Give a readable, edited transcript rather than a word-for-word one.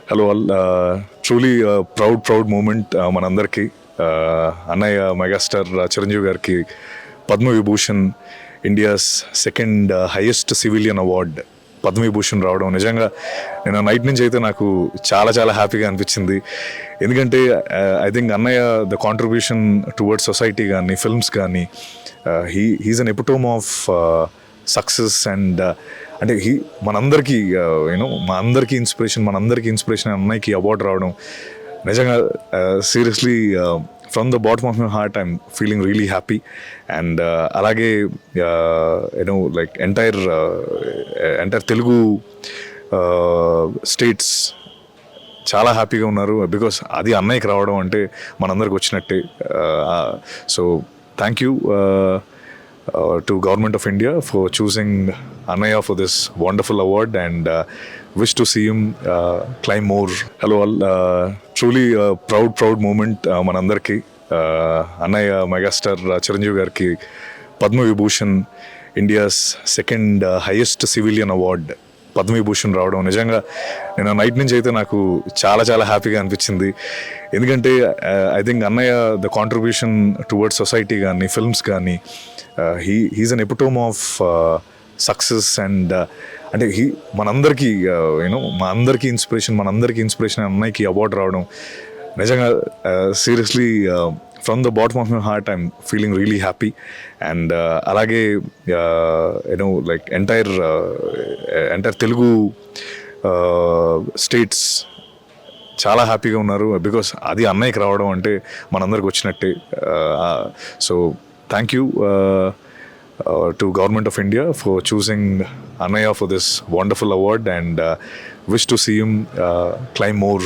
Hello all. Truly proud moment మనందరికీ. అన్నయ్య megastar Chiranjeevi గారికి Padma Vibhushan, India's second highest civilian award Padma Vibhushan రావడం నిజంగా నేను నైట్ నుంచి అయితే నాకు చాలా చాలా హ్యాపీగా అనిపించింది. ఎందుకంటే ఐ థింక్ అన్నయ్య ద కాంట్రిబ్యూషన్ టువర్డ్స్ సొసైటీ కానీ ఫిల్మ్స్ కానీ he's an epitome of success and అంటే మనందరికీ మా అందరికీ ఇన్స్పిరేషన్ అన్నయ్యకి అవార్డు రావడం నిజంగా seriously from the bottom of my heart I'm feeling really happy. And అలాగే లైక్ ఎంటైర్ తెలుగు స్టేట్స్ చాలా హ్యాపీగా ఉన్నారు. బికాస్ అది అన్నయ్యకి రావడం అంటే మనందరికి వచ్చినట్టే. So thank you to Government of India for choosing Annaya for this wonderful award and wish to see him climb more. Hello all. Truly proud moment manandarki. Annaya megastar Chiranjeevi gariki Padmavibhushan, India's second highest civilian award Padma Vibhushan రావడం నిజంగా నేను night నుంచి అయితే నాకు చాలా చాలా హ్యాపీగా అనిపించింది. ఎందుకంటే ఐ థింక్ అన్నయ్య ద కాంట్రిబ్యూషన్ టువర్డ్స్ సొసైటీ కానీ ఫిల్మ్స్ కానీ he's an epitome of success and అంటే మనందరికీ మా అందరికీ ఇన్స్పిరేషన్ అన్నయ్యకి అవార్డు రావడం నిజంగా seriously from the bottom of my heart I'm feeling really happy. And అలాగే లైక్ ఎంటైర్ తెలుగు స్టేట్స్ చాలా హ్యాపీగా ఉన్నారు. బికాస్ అది అన్నయ్యకి రావడం అంటే మనందరికి వచ్చినట్టే. So thank you to Government of India for choosing Annaya for this wonderful award and wish to see him climb more.